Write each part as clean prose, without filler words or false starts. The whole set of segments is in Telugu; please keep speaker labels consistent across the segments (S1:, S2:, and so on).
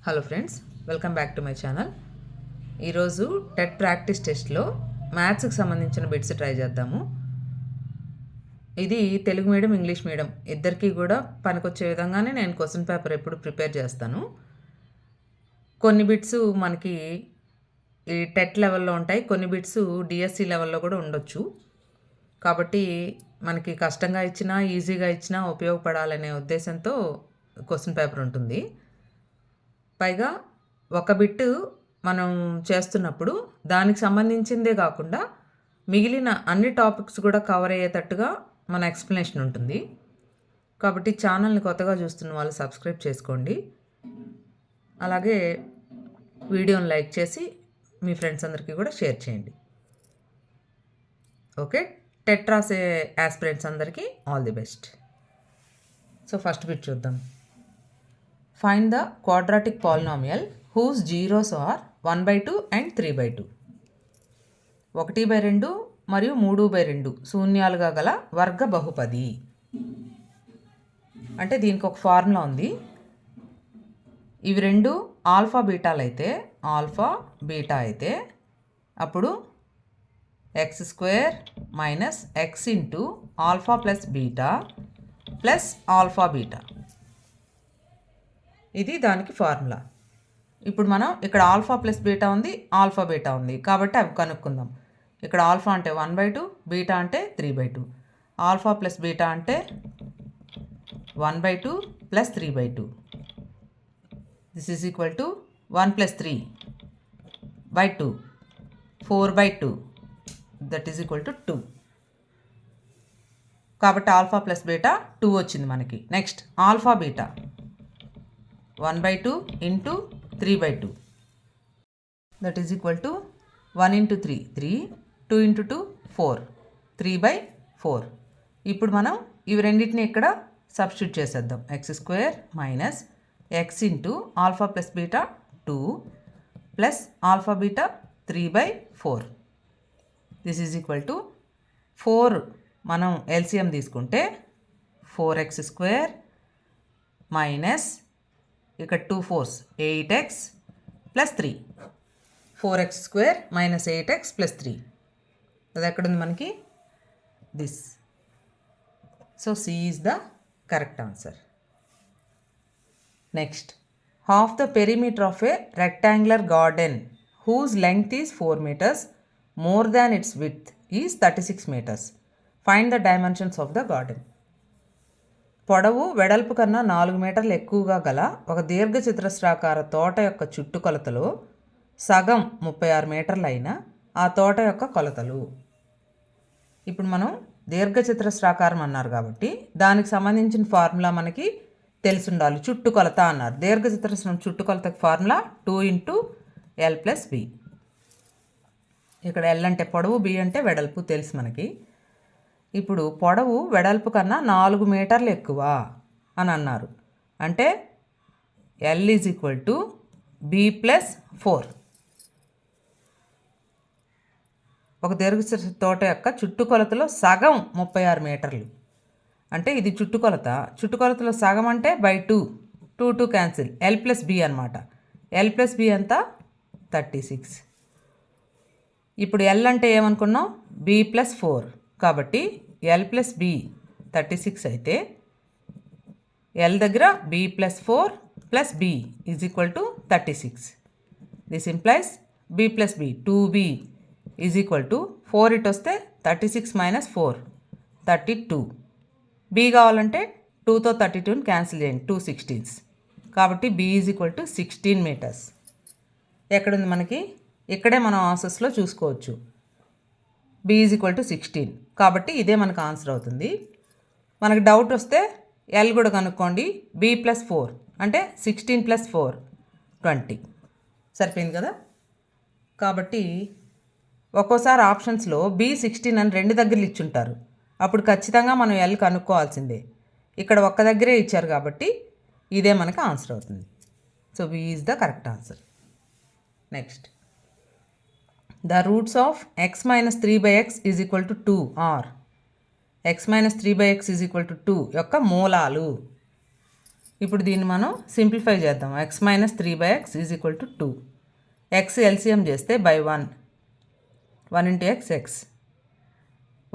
S1: Hello friends, welcome back to my channel. ఈరోజు టెట్ ప్రాక్టీస్ టెస్ట్లో మ్యాథ్స్కి సంబంధించిన బిట్స్ ట్రై చేద్దాము. ఇది తెలుగు మీడియం, ఇంగ్లీష్ మీడియం ఇద్దరికీ కూడా పనికొచ్చే విధంగానే నేను క్వశ్చన్ పేపర్ ఎప్పుడు ప్రిపేర్ చేస్తాను. కొన్ని బిట్స్ మనకి ఈ టెట్ లెవెల్లో ఉంటాయి, కొన్ని బిట్స్ డిఎస్సి లెవెల్లో కూడా ఉండొచ్చు. కాబట్టి మనకి కష్టంగా ఇచ్చినా ఈజీగా ఇచ్చినా ఉపయోగపడాలనే ఉద్దేశంతో క్వశ్చన్ పేపర్ ఉంటుంది. పైగా ఒక బిట్టు మనం చేస్తున్నప్పుడు దానికి సంబంధించిందే కాకుండా మిగిలిన అన్ని టాపిక్స్ కూడా కవర్ అయ్యేటట్టుగా మన ఎక్స్ప్లెనేషన్ ఉంటుంది. కాబట్టి ఛానల్ని కొత్తగా చూస్తున్న వాళ్ళు సబ్స్క్రైబ్ చేసుకోండి. అలాగే వీడియోని లైక్ చేసి మీ ఫ్రెండ్స్ అందరికీ కూడా షేర్ చేయండి. ఓకే, టెట్ రాసే యాస్పిరెంట్స్ అందరికీ all the best. So first bit చూద్దాం. Find the quadratic polynomial whose zeros are 1/2 and 3/2. 1/2 మరియు 3/2 శూన్యాలుగా గల వర్గ బహుపది. అంటే దీనికి ఒక ఫార్ములా ఉంది. ఇవి రెండు ఆల్ఫా బీటా అయితే అప్పుడు x² - x into alpha plus beta plus alpha beta, ఇది దానికి ఫార్ములా. ఇప్పుడు మనం ఇక్కడ ఆల్ఫా ప్లస్ బీటా ఉంది, ఆల్ఫా బీటా ఉంది, కాబట్టి అవి కనుక్కుందాం. ఇక్కడ ఆల్ఫా అంటే 1/2, బీటా అంటే 3/2. ఆల్ఫా ప్లస్ బీటా అంటే 1/2 plus 3/2. This is equal to 1 + 3/2, 4/2, that is equal to 2. కాబట్టి ఆల్ఫా ప్లస్ బీటా 2 వచ్చింది మనకి. Next alpha beta 1/2 into 3/2, that is equal to 1 × 3 3, 2 × 2 4, 3/4. ఇప్పుడు మనం ఇవి రెండింటిని ఇక్కడ సబ్స్టిట్యూట్ చేసేద్దాం. x² - x into alpha plus beta 2 plus alpha beta 3/4, this is equal to 4. మనం ఎల్సిఎం తీసుకుంటే 4x² మైనస్ ఇక్కడ 2 4s 8x plus 3, 4x² - 8x plus 3. అది ఎక్కడుంది మనకి? This. So C is the correct answer. Next, half the perimeter of a rectangular garden whose length is 4 meters more than its width is 36 meters. Find the dimensions of the garden. పొడవు వెడల్పు కన్నా 4 మీటర్లు ఎక్కువగా గల ఒక దీర్ఘచతురస్రాకార తోట యొక్క చుట్టుకొలతలో సగం 36 మీటర్లు అయిన ఆ తోట యొక్క కొలతలు. ఇప్పుడు మనం దీర్ఘచతురస్రాకారం అన్నారు కాబట్టి దానికి సంబంధించిన ఫార్ములా మనకి తెలిసి ఉండాలి. చుట్టుకొలత అన్నారు. దీర్ఘచతురస్రం చుట్టుకొలతకి ఫార్ములా 2 × L + B. ఇక్కడ L అంటే పొడవు, B అంటే వెడల్పు తెలుసు మనకి. ఇప్పుడు పొడవు వెడల్పు కన్నా 4 మీటర్లు ఎక్కువ అని అన్నారు. అంటే L is equal to B + 4. ఒక దీర్ఘచతురస్ర తోట యొక్క చుట్టుకొలతలో సగం 36 మీటర్లు. అంటే ఇది చుట్టుకొలతలో సగం అంటే /2, 2 క్యాన్సిల్, L + B అనమాట. L + B అంతా 36. ఇప్పుడు L అంటే ఏమనుకున్నాం? B + 4. కాబట్టి L + B 36 అయితే L దగ్గర B + 4 + B is equal to 36. This implies B + B 2B is equal to 4 ఇటు వస్తే 36 - 4 32. B కావాలంటే 2తో 32ని క్యాన్సిల్ చేయండి, 2 16s. కాబట్టి B is equal to 16 meters. ఎక్కడుంది మనకి? ఇక్కడే మనం ఆన్సర్స్లో చూసుకోవచ్చు. B is equal to 16. కాబట్టి ఇదే మనకు ఆన్సర్ అవుతుంది. మనకు డౌట్ వస్తే L కూడా కనుక్కోండి. B + 4 అంటే 16 + 4 20. సరిపోయింది కదా? కాబట్టి ఒక్కోసారి ఆప్షన్స్లో B 16 అని 2 దగ్గరలు ఇచ్చుంటారు. అప్పుడు ఖచ్చితంగా మనం L కనుక్కోవాల్సిందే. ఇక్కడ ఒక్క దగ్గరే ఇచ్చారు కాబట్టి ఇదే మనకు ఆన్సర్ అవుతుంది. So B is the correct answer. Next, the roots of x - 3/x is equal to 2 are x - 3/x is equal to 2 యొక్క మూలాలు. ఇప్పుడు దీన్ని మనం సింప్లిఫై చేద్దాం. x minus 3/x is equal to 2. X LCM చేస్తే by 1 into x x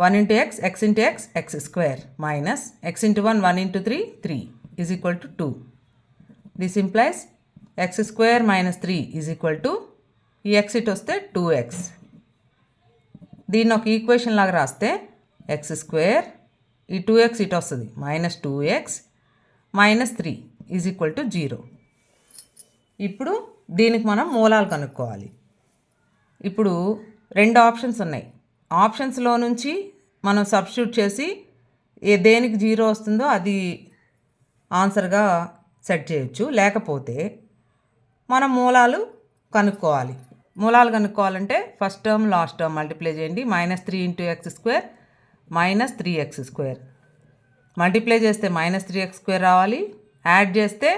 S1: 1 into x x into x x square minus x into 1 into 3 is equal to 2. This implies x square minus 3 is equal to ఈ ఎక్స్ ఇటు వస్తే 2x. దీన్ని ఒక ఈక్వేషన్ లాగా రాస్తే ఎక్స్ స్క్వేర్ ఈ 2x ఇటు వస్తుంది minus 2x minus 3 is equal to 0. ఇప్పుడు దీనికి మనం మూలాలు కనుక్కోవాలి. ఇప్పుడు 2 ఆప్షన్స్ ఉన్నాయి. ఆప్షన్స్లో నుంచి మనం సబ్స్టిట్యూట్ చేసి దేనికి 0 వస్తుందో అది ఆన్సర్గా సెట్ చేయొచ్చు. లేకపోతే మనం మూలాలు కనుక్కోవాలి. మూలాలు కనుక్కోవాలంటే first term last term multiply చేయండి. Minus 3 into x square minus 3x square. Multiply చేస్తే మైనస్ 3x స్క్వేర్ రావాలి. యాడ్ చేస్తే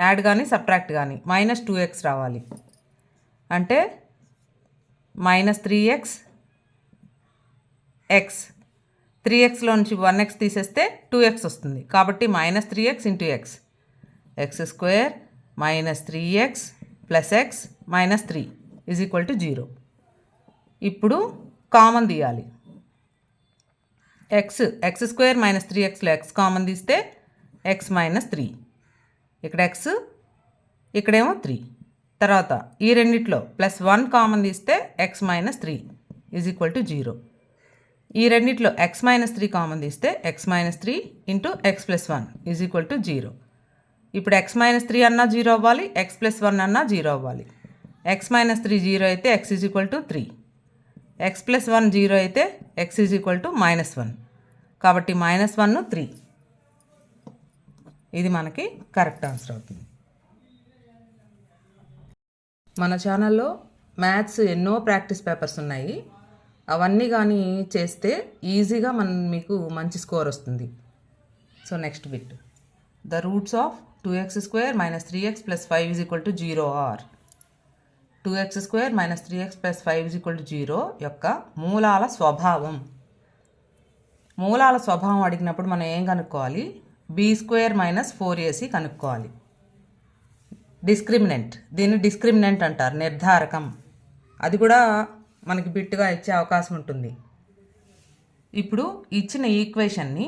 S1: యాడ్ కానీ సబ్ట్రాక్ట్ కానీ మైనస్ 2x రావాలి. అంటే మైనస్ 3x ఎక్స్ 3xలో నుంచి 1x తీసేస్తే 2x వస్తుంది. కాబట్టి minus 3x into x x square minus 3x plus x minus 3 is equal to 0. ఇప్పుడు కామన్ తీయాలి. ఎక్స్ స్క్వేర్ మైనస్ 3xలో ఎక్స్ కామన్ తీస్తే ఎక్స్ మైనస్ 3. ఇక్కడ ఎక్స్ ఇక్కడేమో 3. తర్వాత ఈ రెండిట్లో ప్లస్ 1 కామన్ తీస్తే x minus 3 is equal to 0. ఈ రెండిట్లో ఎక్స్ మైనస్ 3 కామన్ తీస్తే x minus 3 into x plus 1 is equal to 0. ఇప్పుడు ఎక్స్ మైనస్ 3 అన్నా 0 అవ్వాలి, ఎక్స్ ప్లస్ 1 అన్నా 0 అవ్వాలి. ఎక్స్ మైనస్ 3 0 అయితే X is equal to 3. X plus 1 0 అయితే X is equal to minus 1. కాబట్టి మైనస్ 1 3. ఇది మనకి కరెక్ట్ ఆన్సర్ అవుతుంది. మన ఛానల్లో మ్యాథ్స్ ఎన్నో ప్రాక్టీస్ పేపర్స్ ఉన్నాయి. అవన్నీ కానీ చేస్తే ఈజీగా మీకు మంచి స్కోర్ వస్తుంది. So next bit, the roots of 2x square minus 3x plus 5 is equal to 0 or 2x square minus 3x plus 5 is equal to 0 యొక్క మూలాల స్వభావం. మూలాల స్వభావం అడిగినప్పుడు మనం ఏం కనుక్కోవాలి? బీ స్క్వేర్ మైనస్ 4ac కనుక్కోవాలి. డిస్క్రిమినెంట్, దీన్ని డిస్క్రిమినెంట్ అంటారు, నిర్ధారకం. అది కూడా మనకి బిట్టుగా ఇచ్చే అవకాశం ఉంటుంది. ఇప్పుడు ఇచ్చిన ఈక్వేషన్ని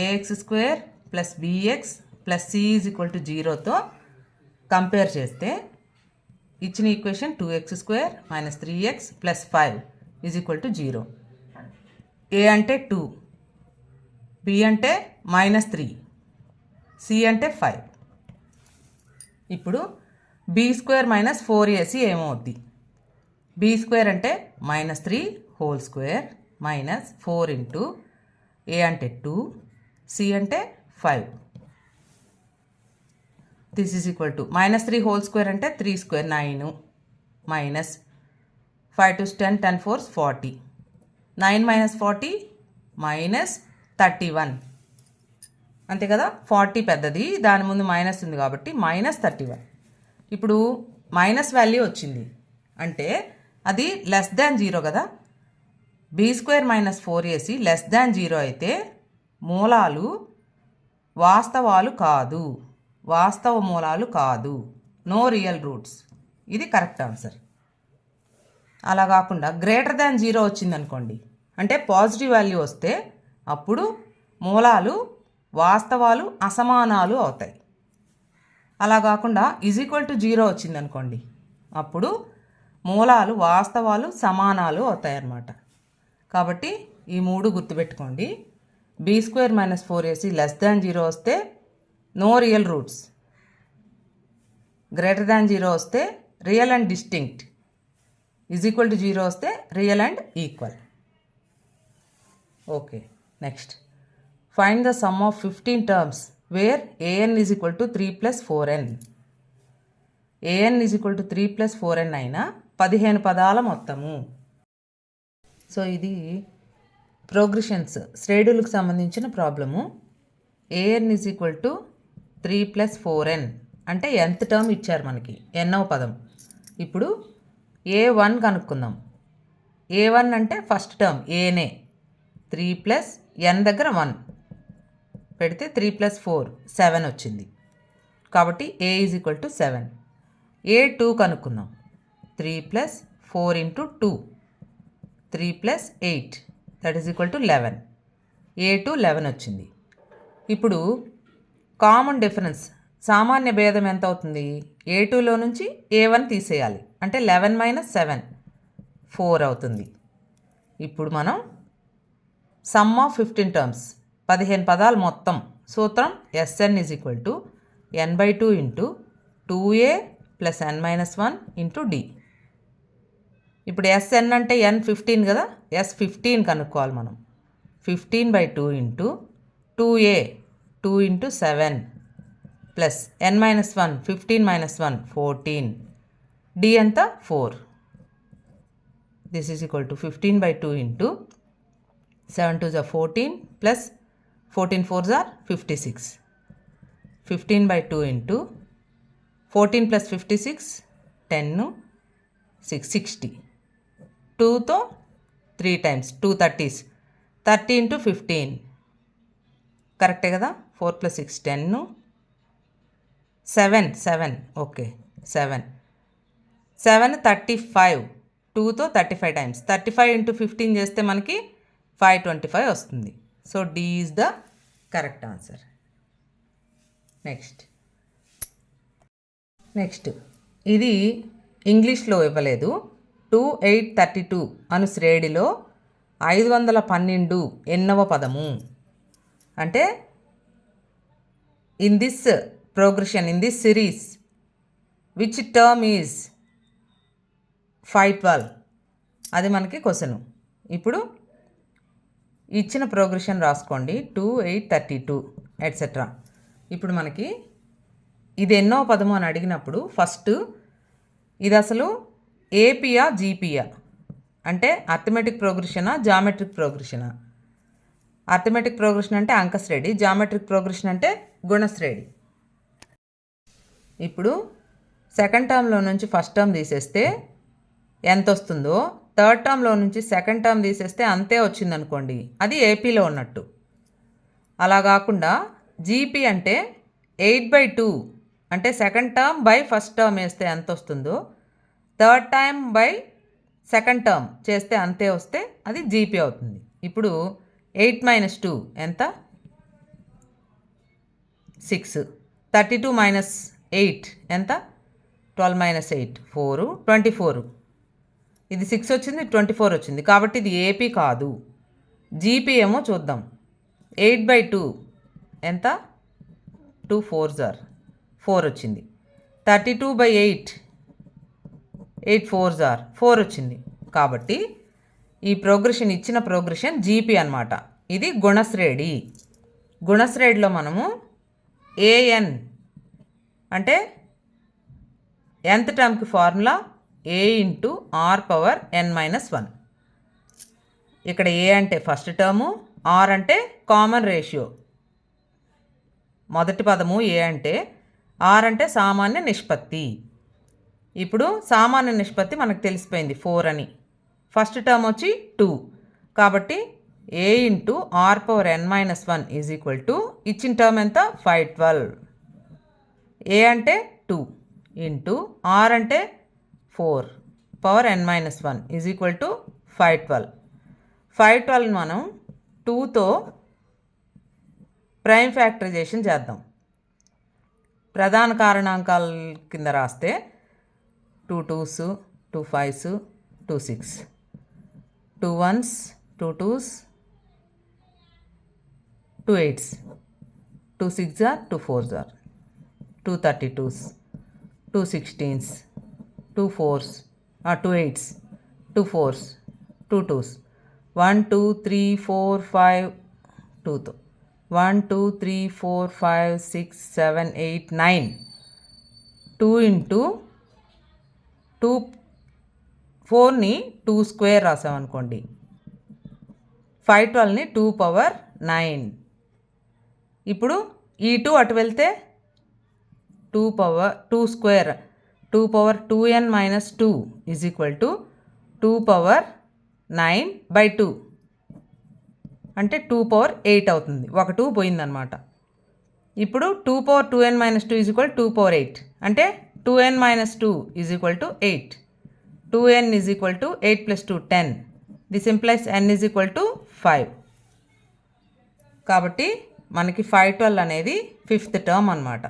S1: a x square plus b x plus c is equal to 0తో కంపేర్ చేస్తే ఇచ్చిన equation 2x square minus 3x plus 5 is equal to 0. A అంటే 2, బి అంటే మైనస్ 3, సి అంటే 5. ఇప్పుడు బీ స్క్వేర్ మైనస్ 4ac ఏమవుద్ది? బీ స్క్వేర్ అంటే minus 3 whole square minus 4 into a అంటే 2, సి అంటే 5. This is equal to minus 3 whole square అంటే 3 స్క్వేర్ 9 మైనస్ 5 2 10 10 4 40. 9 minus 40 minus 31. అంతే కదా, 40 పెద్దది, దాని ముందు మైనస్ ఉంది కాబట్టి మైనస్ 31. ఇప్పుడు మైనస్ వాల్యూ వచ్చింది అంటే అది లెస్ దాన్ 0 కదా. B square minus 4ac less than 0 అయితే మూలాలు వాస్తవాలు కాదు, వాస్తవ మూలాలు కాదు, నో రియల్ రూట్స్. ఇది కరెక్ట్ ఆన్సర్. అలా కాకుండా గ్రేటర్ దాన్ 0 వచ్చిందనుకోండి, అంటే పాజిటివ్ వాల్యూ వస్తే అప్పుడు మూలాలు వాస్తవాలు అసమానాలు అవుతాయి. అలా కాకుండా ఈజ్ ఈక్వల్ టు 0 వచ్చిందనుకోండి, అప్పుడు మూలాలు వాస్తవాలు సమానాలు అవుతాయి అన్నమాట. కాబట్టి ఈ 3 గుర్తుపెట్టుకోండి. B square minus 4ac less than 0 వస్తే no real roots, greater than 0 వస్తే real and distinct, is equal to 0 వస్తే real and equal. Okay, next find the sum of 15 terms where an is equal to 3 plus 4n. an is equal to 3 plus 4n అయినా 15 పదాల మొత్తము. సో ఇది ప్రోగ్రెషన్స్ శ్రేణులకు సంబంధించిన problem. an is equal to 3 plus 4n అంటే nth టర్మ్ ఇచ్చారు మనకి, nవ పదం. ఇప్పుడు a1 కనుక్కుందాం. a1 అంటే ఫస్ట్ టర్మ్ ఏనే, 3 ప్లస్ n దగ్గర 1 పెడితే 3 ప్లస్ 4 7 వచ్చింది. కాబట్టి ఏ ఈజ్ ఈక్వల్ టు 7. ఏ 2 కనుక్కుందాం. 3 + 4 × 2 3 + 8 దట్ ఈజ్ ఈక్వల్ టు 11. ఏ 2 11 వచ్చింది. ఇప్పుడు కామన్ డిఫరెన్స్ సామాన్య భేదం ఎంత అవుతుంది? ఏ 2లో నుంచి ఏ 1 తీసేయాలి. అంటే 11 - 7 4 అవుతుంది. ఇప్పుడు మనం సమ్ ఆఫ్ 15 టర్మ్స్ 15 పదాలు మొత్తం సూత్రం Sn is equal to n/2 × 2a + n - 1 × d. ఇప్పుడు Sn అంటే n 15 కదా, S15 కనుక్కోవాలి మనం. 15/2 × 2a 2 × 7 ప్లస్ n - 1 15 - 1 14 d ఎంత 4. This is equal to 15/2 × 7 2 = 14 plus 14 4 = 56. 15/2 × 14 + 56 10 6 60. 2తో 3 టైమ్స్ 2 30s 30 × 15 కరెక్టే కదా. 4 + 6 10 7 ఓకే 7 35 2తో 35 టైమ్స్ 35 × 15 చేస్తే మనకి 525 వస్తుంది. So D is the correct answer. Next ఇది ఇంగ్లీష్లో ఇవ్వలేదు. 2 8 32 అను శ్రేణిలో 512 ఎన్నవ పదము అంటే in this progression in this series which term is 512 అది మనకి క్వశ్చన్. ఇప్పుడు ఇచ్చిన ప్రోగ్రెషన్ రాసుకోండి 2 8 32 ఎట్సెట్రా. ఇప్పుడు మనకి ఇది ఎన్నో పదము అని అడిగినప్పుడు ఫస్ట్ ఇది అసలు ఏపీయా జీపీయా అంటే అర్థమెటిక్ ప్రోగ్రెషనా జామెట్రిక్ ప్రోగ్రెషనా. అర్థమెటిక్ ప్రోగ్రెషన్ అంటే అంకశ్రేణి, జామెట్రిక్ ప్రోగ్రెషన్ అంటే గుణశ్రేణి. ఇప్పుడు సెకండ్ టర్మ్లో నుంచి ఫస్ట్ టర్మ్ తీసేస్తే ఎంత వస్తుందో, థర్డ్ టర్మ్లో నుంచి సెకండ్ టర్మ్ తీసేస్తే అంతే వచ్చిందనుకోండి, అది ఏపీలో ఉన్నట్టు. అలా కాకుండా జీపీ అంటే 8/2 అంటే second term by first term వేస్తే ఎంత వస్తుందో, third time by second term చేస్తే అంతే వస్తే అది జీపీ అవుతుంది. ఇప్పుడు 8 - 2 ఎంత 6. 32 - 8 ఎంత 12 - 8 4 24. ఇది 6 వచ్చింది 24 వచ్చింది కాబట్టి ఇది ఏపీ కాదు. జీపీ ఏమో చూద్దాం. 8/2 ఎంత 2 4s are 4 వచ్చింది. 32/8 8 4s are 4 వచ్చింది. కాబట్టి ఈ ప్రోగ్రెషన్ ఇచ్చిన ప్రోగ్రెషన్ జీపీ అన్నమాట. ఇది గుణశ్రేణి. గుణశ్రేణిలో మనము ఏఎన్ అంటే nth టర్మ్కి ఫార్ములా a × r⁻n-1. ఇక్కడ ఏ అంటే ఫస్ట్ టర్ము, ఆర్ అంటే కామన్ రేషియో మొదటి పదము, ఏ అంటే ఆర్ అంటే సామాన్య నిష్పత్తి. ఇప్పుడు సామాన్య నిష్పత్తి మనకు తెలిసిపోయింది 4 అని. ఫస్ట్ టర్మ్ వచ్చి 2 కాబట్టి a × r⁻n-1 is equal to ఇచ్చిన టర్మ్ ఎంత 512. ఏ అంటే 2 ఇంటూ ఆర్ అంటే 4 power n-1 is equal to 512. 512 మనం 2తో ప్రైమ్ ఫ్యాక్టరైజేషన్ చేద్దాం. ప్రధాన కారణాంకాల కింద రాస్తే 2 2s 2 5s 2 6 2 1s 2 2s 2 8s 2 6s are 2 4s are 2 32s 2 16s 2 4s 2 8s 2 4s 2 2s 1 2 3 4 5 2తో 1 2 3 4 5 6 7 8 9 2 ఇంటూ 2 4ని 2 స్క్వేర్ రాసామనుకోండి, 512ని 2 పవర్ 9. ఇప్పుడు ఈ 2 అటు వెళ్తే 2 power 2 square 2 power 2n-2 is equal to 2 power 9/2 అంటే 2 పవర్ 8 అవుతుంది. ఒక 2 పోయిందనమాట. ఇప్పుడు 2 power 2n minus 2 is equal to 2 power 8. అంటే 2n minus 2 is equal to 8. 2n is equal to 8 plus 2 10. This implies n is equal to 5. కాబట్టి మనకి 512 అనేది 5th టర్మ్ అన్నమాట.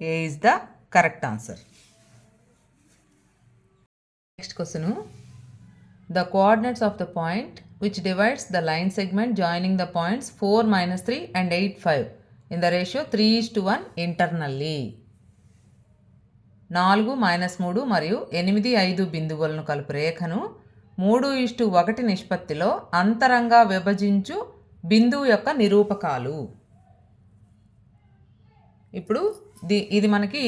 S1: A is the correct answer. Next question. The coordinates of the point which divides the line segment joining the points 4, -3 and 8, 5 in the ratio 3:1 internally. 4, -3 మరియు 8, 5 బిందువులను కలుపు రేఖను 3:1 నిష్పత్తిలో అంతరంగా విభజించు బిందువు యొక్క నిరూపకాలు. ఇప్పుడు ఇది మనకి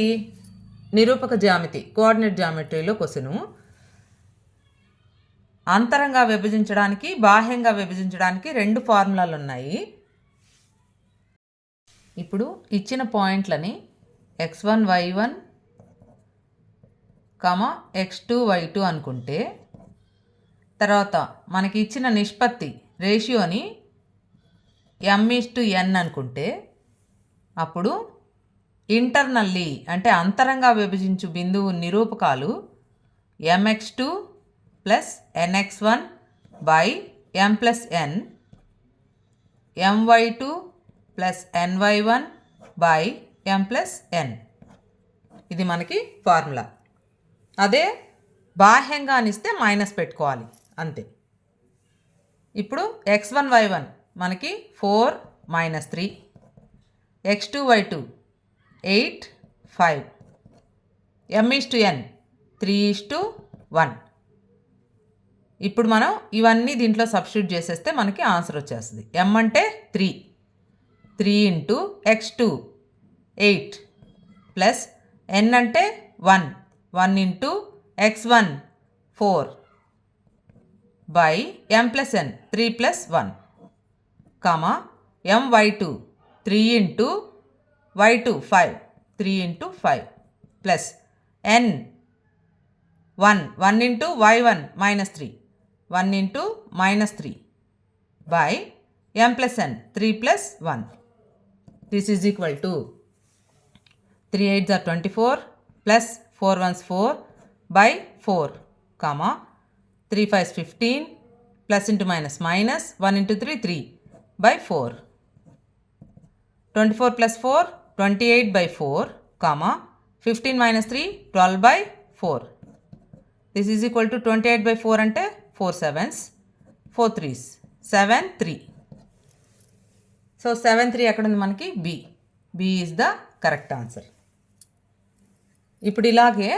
S1: నిరూపక జ్యామితి, కోఆర్డినేట్ జ్యామిట్రీలో క్వశ్చను. అంతరంగా విభజించడానికి, బాహ్యంగా విభజించడానికి 2 ఫార్ములాలు ఉన్నాయి. ఇప్పుడు ఇచ్చిన పాయింట్లని x1 y1, x2 y2 అనుకుంటే, తర్వాత మనకి ఇచ్చిన నిష్పత్తి రేషియోని m:n అనుకుంటే, అప్పుడు ఇంటర్నల్లీ అంటే అంతరంగా విభజించు బిందువు నిరూపకాలు mx2 plus nx1 by m plus n, my2 plus ny1 by m plus n. ఇది మనకి ఫార్ములా. అదే బాహ్యంగా అనిస్తే మైనస్ పెట్టుకోవాలి అంతే. ఇప్పుడు x1 y1 మనకి 4 -3, x2 y2 8 5, m:n 3:1. ఇప్పుడు మనం ఇవన్నీ దీంట్లో సబ్స్టిట్యూట్ చేసేస్తే మనకి ఆన్సర్ వచ్చేస్తుంది. m అంటే 3 ఇంటూ x2 8 ప్లస్ n అంటే 1 into x1 4 by m plus n 3 + 1 comma m y2 3 into y2 5 3 into 5 plus n 1 into y1 -3 1 into -3 by m plus n 3 + 1. This is equal to 3 8s are 24 plus 4 1s 4 by 4 comma 3 5s 15 plus into minus 1 into 3 3 by 4. 24 + 4 28 by 4 comma 15 - 3 12 by 4. This is equal to 28 by 4 అంటే 4 7s 4 3s 7 3. సో 7 3 ఎక్కడ ఉంది మనకి? B is the correct answer. ఇప్పుడు ఇలాగే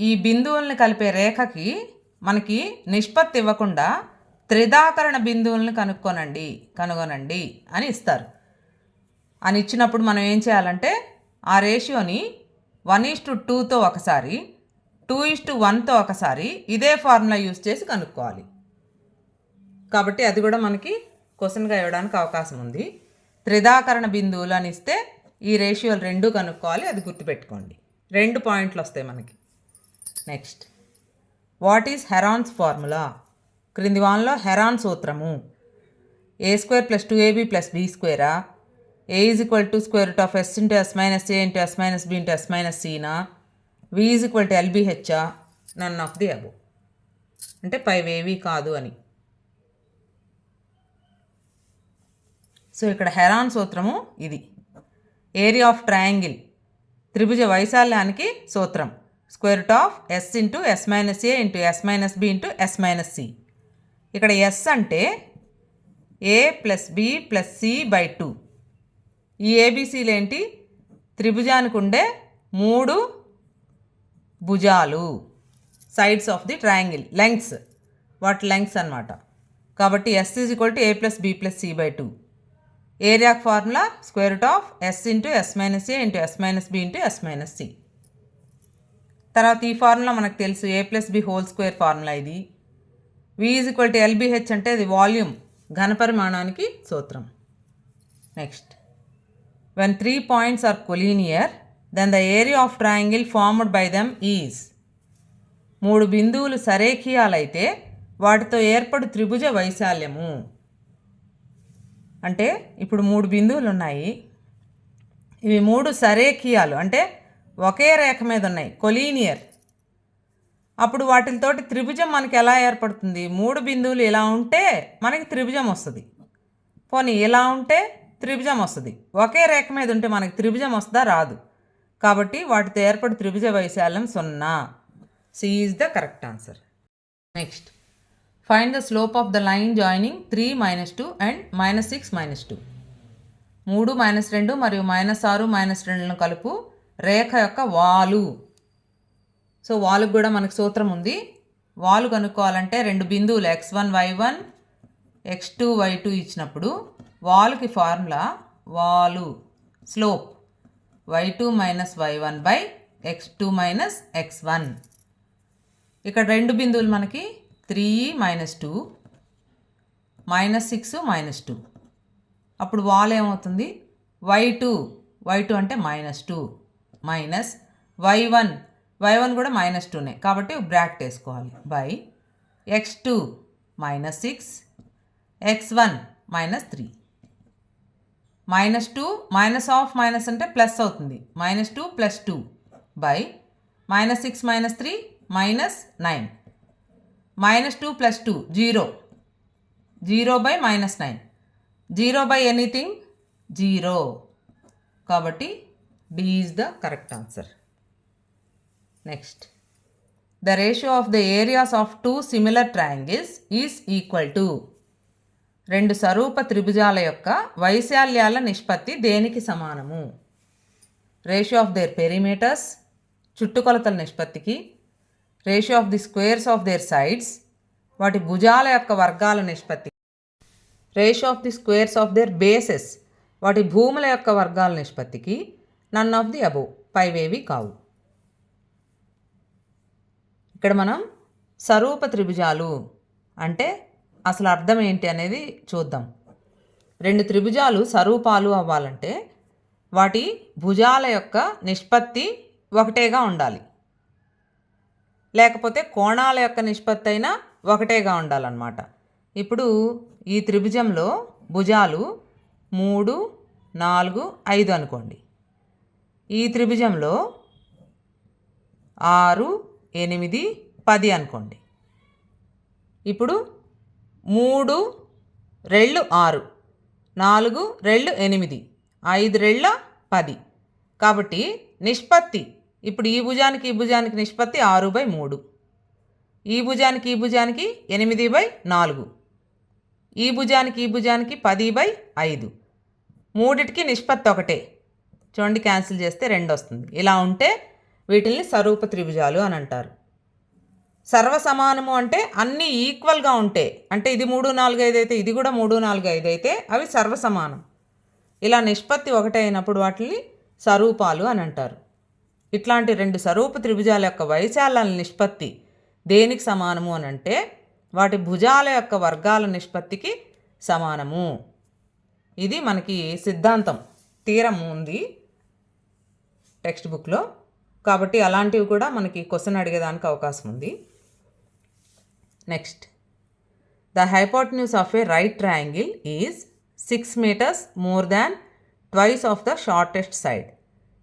S1: ఈ బిందువుల్ని కలిపే రేఖకి మనకి నిష్పత్తి ఇవ్వకుండా త్రిదాకరణ బిందువుల్ని కనుగొనండి అని ఇస్తారు. అని ఇచ్చినప్పుడు మనం ఏం చేయాలంటే ఆ రేషియోని 1:2తో ఒకసారి, 2:1తో ఒకసారి ఇదే ఫార్ములా యూస్ చేసి కనుక్కోవాలి. కాబట్టి అది కూడా మనకి క్వశ్చన్గా ఇవ్వడానికి అవకాశం ఉంది. త్రిదాకరణ బిందువులు అని ఇస్తే ఈ రేషియోలు 2 కనుక్కోవాలి. అది గుర్తుపెట్టుకోండి. 2 పాయింట్లు వస్తాయి మనకి. Next, what is Heron's formula? క్రింది వానలో హెరాన్ సూత్రము. a² + 2ab + b², a is equal to square root of s into s minus a into s minus b into s minus c నా, v is equal to lbh, none of the above. అంటే పైవేవి కాదు అని. సో ఇక్కడ హెరాన్ సూత్రము ఇది. ఏరియా ఆఫ్ ట్రయాంగిల్ త్రిభుజ వైశాల్యానికి సూత్రం √s into s minus a into s minus b into s minus c. ఇక్కడ s అంటే a + b + c / 2. ఈ ఏబిసిలు ఏంటి? త్రిభుజానికి ఉండే 3 భుజాలు, sides of the triangle, lengths, వాటి లెంగ్త్స్ అన్నమాట. కాబట్టి s is equal to a + b + c / 2. Area formula √s into s minus a into s minus b into s minus c. తర్వాత ఈ ఫార్ములా మనకు తెలుసు, a + b whole square formula ఇది. v is equal to lbh అంటే అది వాల్యూమ్, ఘనపరిమాణానికి సూత్రం. Next, when 3 points are collinear, then the area of triangle formed by them is. 3 బిందువులు సరేఖీయాలైతే వాటితో ఏర్పడు త్రిభుజ వైశాల్యము. అంటే ఇప్పుడు 3 బిందువులు ఉన్నాయి. ఇవి 3 సరేఖీయాలు, అంటే ఒకే రేఖ మీద ఉన్నాయి, కొలీనియర్. అప్పుడు వాటితోటి త్రిభుజం మనకి ఎలా ఏర్పడుతుంది? 3 బిందువులు ఇలా ఉంటే మనకి త్రిభుజం వస్తుంది. పోనీ ఇలా ఉంటే త్రిభుజం వస్తుంది. ఒకే రేఖ మీద ఉంటే మనకి త్రిభుజం వస్తుందా? రాదు. కాబట్టి వాటితో ఏర్పడి త్రిభుజ వైశాల్యం 0. C is the correct answer. Next, find the slope of the line joining 3, -2 and -6, -2. 3, -2 మరియు -6, -2లను కలుపు రేఖ యొక్క వాలు. సో వాలుకు కూడా మనకు సూత్రం ఉంది. వాలు కనుక్కోవాలంటే 2 బిందువులు x1, y1, x2, y2 ఇచ్చినప్పుడు వాలుకి ఫార్ములా వాలు slope y2 - y1 by x2 - x1. ఇక్కడ 2 బిందువులు మనకి 3, -2, -6, -2. అప్పుడు వాల్ ఏమవుతుంది? y2 అంటే -2 మైనస్ y1 కూడా -2నే కాబట్టి బ్రాకెట్ వేసుకోవాలి, by x2 -6, x1 -3. -2 minus of minus అంటే ప్లస్ అవుతుంది, -2 + 2 బై -6 - 3 -9. -2 + 2 0 బై -9. 0 by anything 0. కాబట్టి D is the correct answer. Next, the ratio of the areas of 2 similar triangles is equal to. 2 సరూప త్రిభుజాల యొక్క వైశాల్యాల నిష్పత్తి దేనికి సమానము? రేషియో ఆఫ్ దేర్ పెరిమీటర్స్, చుట్టుకొలతల నిష్పత్తికి. Ratio of the squares of their sides, వాటి భుజాల యొక్క వర్గాల నిష్పత్తి. Ratio of the squares of their bases, వాటి భూముల యొక్క వర్గాల నిష్పత్తికి. నన్ ఆఫ్ ది అబోవ్, పైవేవి కావు. ఇక్కడ మనం సరూప త్రిభుజాలు అంటే అసలు అర్థం ఏంటి అనేది చూద్దాం. 2 త్రిభుజాలు సరూపాలు అవ్వాలంటే వాటి భుజాల యొక్క నిష్పత్తి ఒకటేగా ఉండాలి, లేకపోతే కోణాల యొక్క నిష్పత్తి అయినా ఒకటేగా ఉండాలన్నమాట. ఇప్పుడు ఈ త్రిభుజంలో భుజాలు 3, 4, 5 అనుకోండి. ఈ త్రిభుజంలో 6, 8, 10 అనుకోండి. ఇప్పుడు 3 రెళ్ళు 6, 4 రెళ్ళు 8, 5 రెళ్ళ 10. కాబట్టి నిష్పత్తి ఇప్పుడు ఈ భుజానికి ఈ భుజానికి నిష్పత్తి 6/3, ఈ భుజానికి ఈ భుజానికి 8/4, ఈ భుజానికి ఈ భుజానికి 10/5. మూడిటికి నిష్పత్తి ఒకటే. చూడండి, క్యాన్సిల్ చేస్తే 2 వస్తుంది. ఇలా ఉంటే వీటిల్ని సరూప త్రిభుజాలు అని అంటారు. సర్వసమానము అంటే అన్నీ ఈక్వల్గా ఉంటే, అంటే ఇది 3, 4, 5 అయితే ఇది కూడా 3, 4, 5 అయితే అవి సర్వసమానం. ఇలా నిష్పత్తి ఒకటే అయినప్పుడు వాటిని సరూపాలు అని అంటారు. ఇట్లాంటి 2 సరూప త్రిభుజాల యొక్క వైశాల్యాల నిష్పత్తి దేనికి సమానము అని అంటే వాటి భుజాల యొక్క వర్గాల నిష్పత్తికి సమానము. ఇది మనకి సిద్ధాంతం, థీరమ్ ఉంది టెక్స్ట్ బుక్లో. కాబట్టి అలాంటివి కూడా మనకి క్వశ్చన్ అడిగేదానికి అవకాశం ఉంది. Next, the hypotenuse of A right triangle is 6 meters more than twice of the shortest side.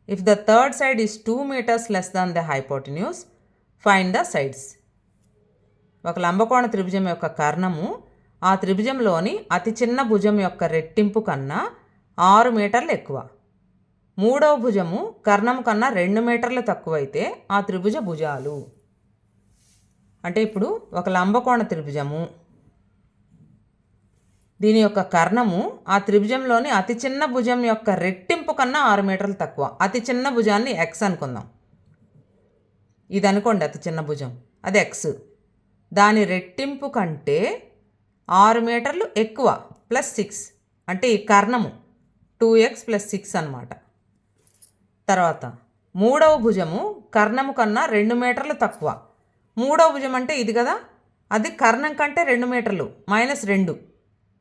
S1: If the third side is 2 meters less than the hypotenuse, find the sides. ఒక లంబకోణ త్రిభుజం యొక్క కర్ణము ఆ త్రిభుజంలోని అతి చిన్న భుజం యొక్క రెట్టింపు కన్నా 6 మీటర్లు ఎక్కువ. మూడవ భుజము కర్ణము కన్నా 2 మీటర్లు తక్కువైతే ఆ త్రిభుజ భుజాలు. అంటే ఇప్పుడు ఒక లంబకోణ త్రిభుజము, దీని యొక్క కర్ణము ఆ త్రిభుజంలోని అతి చిన్న భుజం యొక్క రెట్టింపు కన్నా 6 మీటర్లు తక్కువ. అతి చిన్న భుజాన్ని ఎక్స్ అనుకుందాం. ఇది అనుకోండి అతి చిన్న భుజం, అది ఎక్స్. దాని రెట్టింపు కంటే 6 మీటర్లు ఎక్కువ, +6. అంటే ఈ కర్ణము 2x + 6 అన్నమాట. తర్వాత మూడవ భుజము కర్ణము కన్నా 2 మీటర్లు తక్కువ. మూడవ భుజం అంటే ఇది కదా, అది కర్ణం కంటే 2 మీటర్లు -2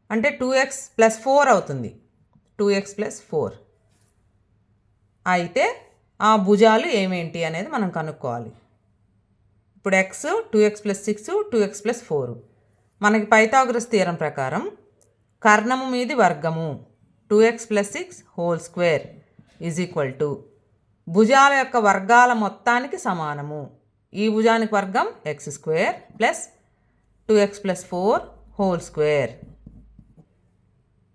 S1: అంటే 2x + 4 అవుతుంది. 2x + 4 అయితే ఆ భుజాలు ఏమేంటి అనేది మనం కనుక్కోవాలి. ఇప్పుడు x 2x + 6 2x + 4. మనకి పైథాగరస్ థీరం ప్రకారం కర్ణము మీది వర్గము 2x + 6 whole square is equal to భుజాల యొక్క వర్గాల మొత్తానికి సమానము. ఈ భుజానికి వర్గం x² plus 2x + 4 whole square,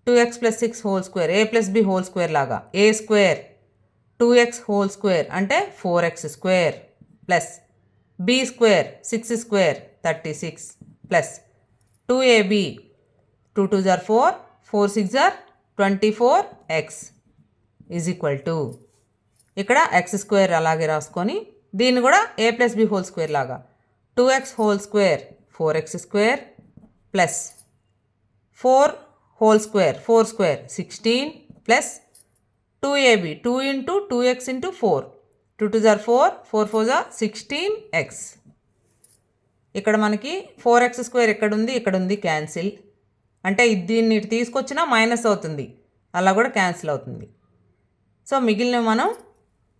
S1: 2x + 6 whole square, a + b whole square లాగా a² 2x హోల్ స్క్వేర్ అంటే 4x² plus b² 6² 36 plus 2ab 2 2 = 4 4 6 = 24x is equal to ఇక్కడ x² అలాగే రాసుకొని దీన్ని కూడా a + b హోల్ స్క్వేర్ లాగా 2x whole square 4x² plus 4 whole square 4² 16 plus 2ab 2 × 2x × 4 2 2 = 4 4 4 = 16x. ఇక్కడ మనకి 4x² ఇక్కడ ఉంది క్యాన్సిల్, అంటే దీన్ని ఇటు తీసుకొచ్చినా మైనస్ అవుతుంది, అలా కూడా క్యాన్సిల్ అవుతుంది. సో మిగిలినవి మనం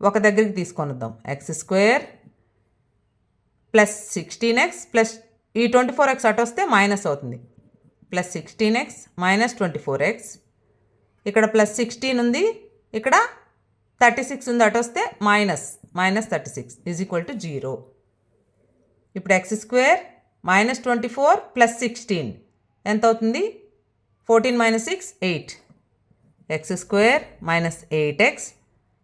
S1: ఒక దగ్గరికి తీసుకొని వద్దాం. x² ప్లస్ 16x ప్లస్ ఈ 24x అటు వస్తే మైనస్ అవుతుంది, ప్లస్ 16x మైనస్ 24x, ఇక్కడ ప్లస్ 16 ఉంది, ఇక్కడ 36 ఉంది, అటు వస్తే మైనస్ 36 ఈజ్ ఈక్వల్ టు 0. ఇప్పుడు x² మైనస్ 24 ప్లస్ 16 ఎంత అవుతుంది? 14 - 6 8. x² minus 8x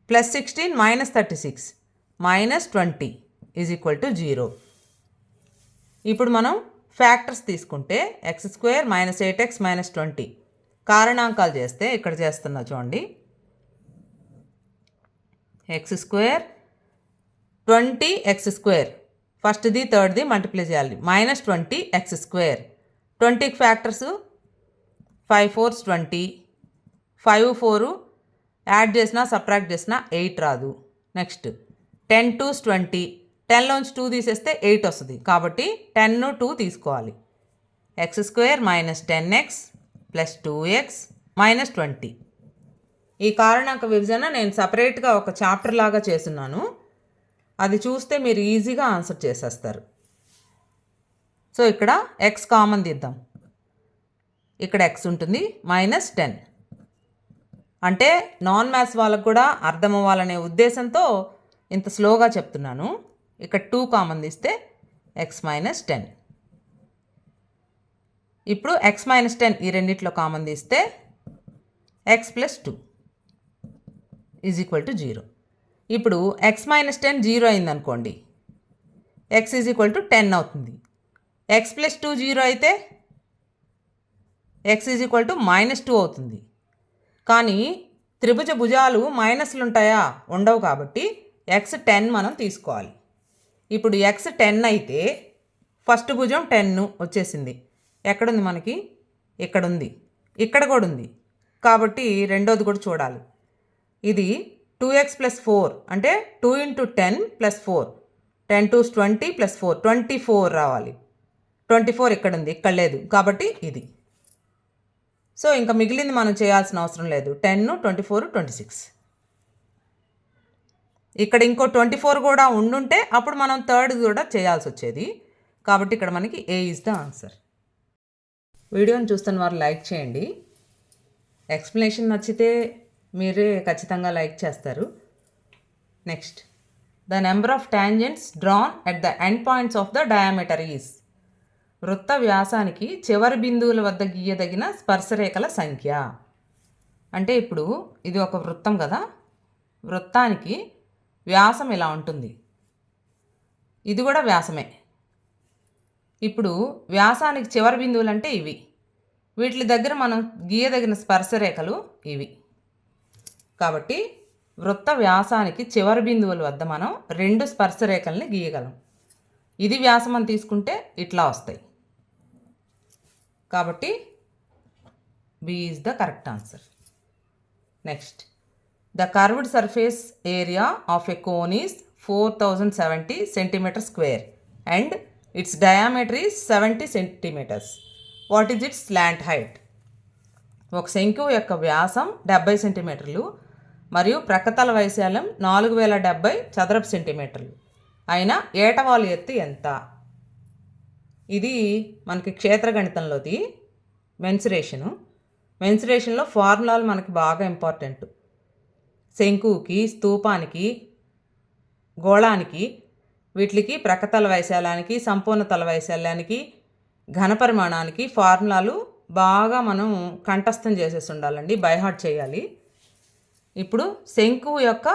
S1: plus 16 minus 36 minus 20 is equal to 0. ఇప్పుడు మనం ఫ్యాక్టర్స్ తీసుకుంటే x² మైనస్ 8x మైనస్ 20 కారణాంకాలు చేస్తే ఇక్కడ చేస్తున్నా చూడండి. x² 20x² ఫస్ట్ది థర్డ్ది మల్టిప్లై చేయాలి, మైనస్ 20x². 20కి ఫ్యాక్టర్స్ 5 4s 20, 5 4 యాడ్ చేసినా సబ్ట్రాక్ట్ చేసినా 8 రాదు. నెక్స్ట్ 10 2s 20, 10లోంచి 2 తీసేస్తే 8 వస్తుంది, కాబట్టి 10 2 తీసుకోవాలి. x² minus 10x plus 2x minus 20. ఈ కారణాంక విభజన నేను సపరేట్గా ఒక చాప్టర్ లాగా చేస్తున్నాను, అది చూస్తే మీరు ఈజీగా ఆన్సర్ చేసేస్తారు. సో ఇక్కడ x కామన్ తీద్దాం, ఇక్కడ x ఉంటుంది మైనస్ 10, అంటే నాన్ మ్యాథ్స్ వాళ్ళకు కూడా అర్థం అవ్వాలనే ఉద్దేశంతో ఇంత స్లోగా చెప్తున్నాను. ఇక్కడ 2 కామన్ తీస్తే x మైనస్ 10. ఇప్పుడు x మైనస్ 10 ఈ రెండిట్లో కామన్ తీస్తే x plus 2 is equal to 0. ఇప్పుడు x మైనస్ 10 0 అయిందనుకోండి, x ఈజ్ ఈక్వల్ టు 10 అవుతుంది. x ప్లస్ 2 0 అయితే x is equal to minus 2 అవుతుంది. కానీ త్రిభుజ భుజాలు మైనస్లు ఉంటాయా? ఉండవు, కాబట్టి x 10 మనం తీసుకోవాలి. ఇప్పుడు x 10 అయితే ఫస్ట్ భుజం 10 వచ్చేసింది. ఎక్కడుంది మనకి? ఇక్కడ ఉంది, ఇక్కడ కూడా ఉంది, కాబట్టి రెండోది కూడా చూడాలి. ఇది 2x + 4 అంటే 2 × 10 + 4, 10 2s 20 + 4 24 రావాలి. 24 ఇక్కడ ఉంది, ఇక్కడ లేదు, కాబట్టి ఇది. సో ఇంకా మిగిలింది మనం చేయాల్సిన అవసరం లేదు. 10 24 26. ఇక్కడ ఇంకో 24 కూడా ఉండుంటే అప్పుడు మనం థర్డ్ కూడా చేయాల్సి వచ్చేది, కాబట్టి ఇక్కడ మనకి ఏ ఈజ్ ద ఆన్సర్. వీడియోని చూస్తున్న వారు లైక్ చేయండి. ఎక్స్ప్లెనేషన్ నచ్చితే మీరే ఖచ్చితంగా లైక్ చేస్తారు. Next, the number of tangents drawn at the end points of the diameter is. వృత్త వ్యాసానికి చివరి బిందువుల వద్ద గీయదగిన స్పర్శరేఖల సంఖ్య. అంటే ఇప్పుడు ఇది ఒక వృత్తం కదా, వృత్తానికి వ్యాసం ఇలా ఉంటుంది, ఇది కూడా వ్యాసమే. ఇప్పుడు వ్యాసానికి చివరి బిందువులు అంటే ఇవి, వీటి దగ్గర మనం గీయదగిన స్పర్శరేఖలు ఇవి. కాబట్టి వృత్త వ్యాసానికి చివరి బిందువుల వద్ద మనం 2 స్పర్శరేఖల్ని గీయగలం. ఇది వ్యాసం అని తీసుకుంటే ఇట్లా వస్తాయి, కాబట్టి B is the correct answer. Next, the curved surface area of a cone is 4070 cm² and its diameter is 70 cm. What is its slant height? ఒక శంకువు యొక్క వ్యాసం 70 సెంటీమీటర్లు మరియు ప్రక్కతల వైశాల్యం 4070 చదరపు సెంటీమీటర్లు అయినా ఏటవాలు ఎత్తు ఎంత? ఇది మనకి క్షేత్రగణితంలోది మెన్సురేషను. మెన్సురేషన్లో ఫార్ములాలు మనకి బాగా ఇంపార్టెంట్. శంకువుకి, స్తూపానికి, గోళానికి, వీటికి ప్రక్కతల వైశాల్యానికి, సంపూర్ణ తల వైశాల్యానికి, ఘనపరిమాణానికి ఫార్ములాలు బాగా మనం కంఠస్థం చేసేసి ఉండాలండి, బైహార్ట్ చేయాలి. ఇప్పుడు శంకువు యొక్క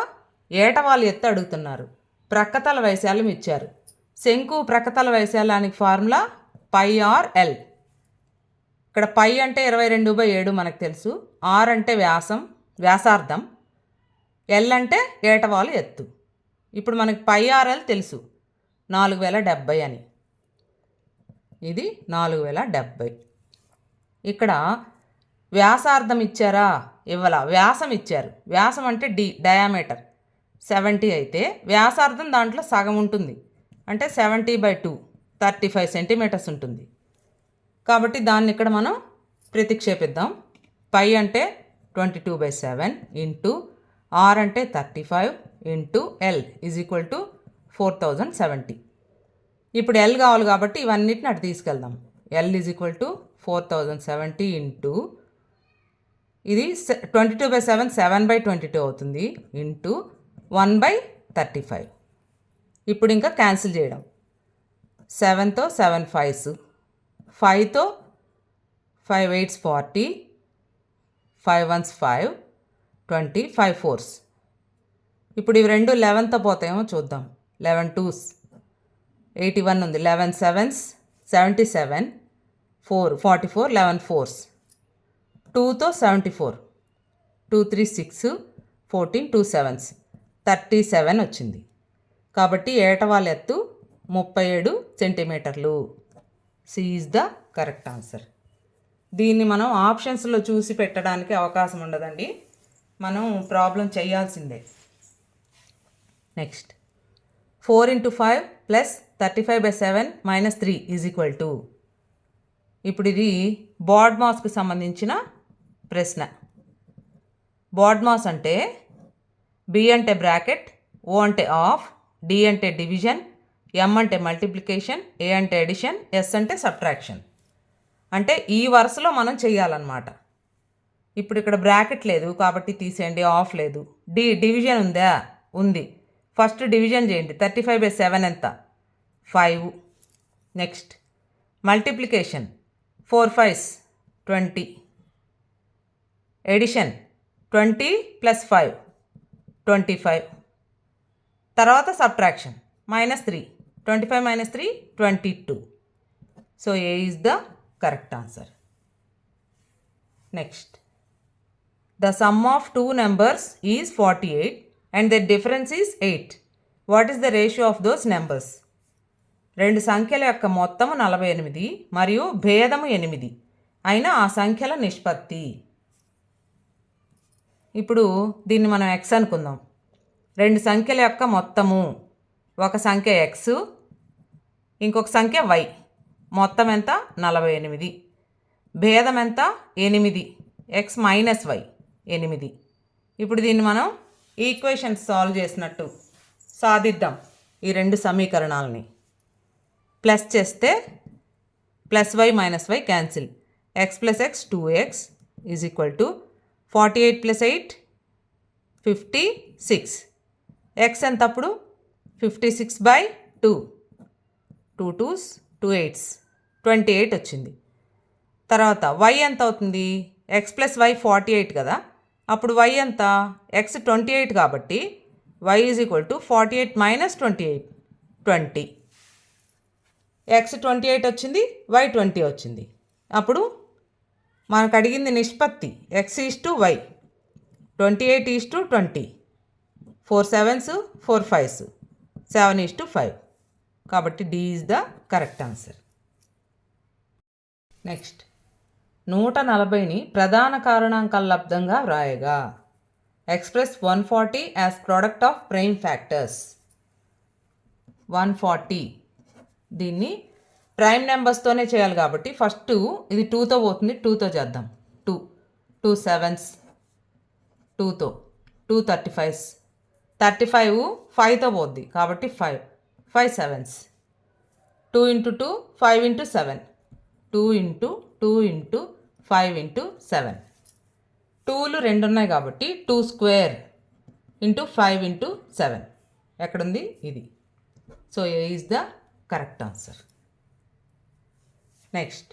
S1: ఏటవాలు ఎత్తు అడుగుతున్నారు. ప్రక్కతల వైశాల్యం ఇచ్చారు. శంకువు ప్రక్కతల వైశాల్యానికి ఫార్ములా πr/l. ఇక్కడ π అంటే 22/7 మనకు తెలుసు. r అంటే వ్యాసార్థం, l అంటే ఏటవాలు ఎత్తు. ఇప్పుడు మనకి πr/l తెలుసు, 4070 అని. ఇది 4070. ఇక్కడ వ్యాసార్థం ఇచ్చారా? ఇవ్వాల. వ్యాసం ఇచ్చారు. వ్యాసం అంటే డయామీటర్ 70 అయితే వ్యాసార్థం దాంట్లో సగం ఉంటుంది, అంటే 70/2 35 సెంటీమీటర్స్ ఉంటుంది. కాబట్టి దాన్ని ఇక్కడ మనం ప్రతిక్షేపిద్దాం. π అంటే 22/7 ఇంటూ r అంటే 35 ఇంటూ l = 4070. ఇప్పుడు l కావాలి కాబట్టి ఇవన్నిటిని అటు తీసుకెళ్దాం. l = 4070 ఇంటూ ఇది 22/7 7/22 అవుతుంది ఇంటూ 1/35. ఇప్పుడు ఇంకా క్యాన్సిల్ చేయడం. 7తో 7 5s, 5తో 5 8s 40, 5 1s 5 20, 5 4s. ఇప్పుడు ఇవి రెండు 11తో పోతాయేమో చూద్దాం. 11 2s 81 ఉంది, 11 7s 77, 4 44, 11 4s. 2తో 74, 2 3 6 14, 2 7s 37 వచ్చింది. కాబట్టి ఏటవాలు ఎత్తు 37 సెంటీమీటర్లు. C is the correct answer. దీన్ని మనం ఆప్షన్స్లో చూసి పెట్టడానికి అవకాశం ఉండదండి, మనం ప్రాబ్లం చేయాల్సిందే. నెక్స్ట్ 4 × 5 + 35/7 - 3 = ఇప్పుడు ఇది బాడ్ మాస్కి సంబంధించిన ప్రశ్న. బాడ్ మాస్ అంటే బి అంటే బ్రాకెట్, ఓ అంటే ఆఫ్, డి అంటే డివిజన్, ఎం అంటే మల్టిప్లికేషన్, ఏ అంటే ఎడిషన్, ఎస్ అంటే సబ్ట్రాక్షన్. అంటే ఈ వరుసలో మనం చేయాలన్నమాట. ఇప్పుడు ఇక్కడ బ్రాకెట్ లేదు కాబట్టి తీసేయండి, ఆఫ్ లేదు. డివిజన్ ఉందా? ఉంది. ఫస్ట్ డివిజన్ చేయండి. 35/7 ఎంత? 5. Next multiplication 4 5s 20. ఎడిషన్ 20 + 5 25. తర్వాత subtraction -3, 25 - 3 22. So A is the correct answer. Next the sum of 2 numbers is 48 and their difference is 8. What is the ratio of those numbers? రెండు సంఖ్యల యొక్క మొత్తము 48 మరియు భేదము 8 అయినా ఆ సంఖ్యల నిష్పత్తి. ఇప్పుడు దీన్ని మనం x అనుకుందాం. రెండు సంఖ్యల యొక్క మొత్తము, ఒక సంఖ్య x, ఇంకొక సంఖ్య y. మొత్తం ఎంత? 48. భేదం ఎంత? 8. x - y 8. ఇప్పుడు దీన్ని మనం ఈక్వేషన్స్ సాల్వ్ చేసినట్టు సాధిద్దాం. ఈ రెండు సమీకరణాలని ప్లస్ చేస్తే +y - y cancel. x + x 2x = 48 + 8 56. x ఎంత అప్పుడు? 56/2. 2 2s 2 8s 28 వచ్చింది. తర్వాత y ఎంత అవుతుంది? x + y 48 కదా, అప్పుడు y ఎంత? x 28 కాబట్టి y = 48 - 28 20. x 28 వచ్చింది, y 20 వచ్చింది. అప్పుడు మనకు అడిగింది నిష్పత్తి x/y. 28/20. 4 7s 4 5s 7/5. కాబట్టి D is the correct answer. Next 140ని ప్రధాన కారణాంకాల లబ్దంగా వ్రాయగా express 140 as product of prime factors. 140 దీన్ని ప్రైమ్ నెంబర్స్తోనే చేయాలి కాబట్టి ఫస్ట్ ఇది 2తో పోతుంది, 2తో చేద్దాం. 2 7s 2తో, 2 35s 35 5తో పోద్ది కాబట్టి 5 7s. 2 × 2 5 × 7 2 × 2 × 5 × 7 2లు 2 ఉన్నాయి కాబట్టి 2 స్క్వేర్ ఇంటూ 5 ఇంటూ 7 ఎక్కడుంది ఇది. So A is the correct answer. Next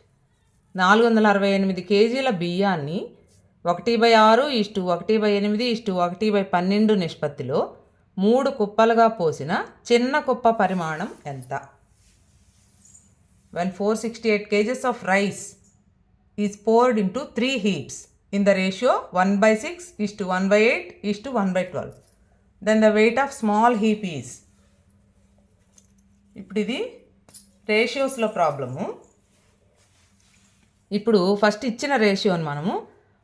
S1: 468 కేజీల బియ్యాన్ని 1/6:1/8:1/12 నిష్పత్తిలో 3 కుప్పలుగా పోసిన చిన్న కుప్ప పరిమాణం ఎంత? When 468 kgs of rice is poured into 3 heaps in the ratio 1/6:1/8:1/12, then the weight of small heap is. ఇప్పుడు ఇది రేషియోస్లో ప్రాబ్లము. ఇప్పుడు ఫస్ట్ ఇచ్చిన రేషియోని మనము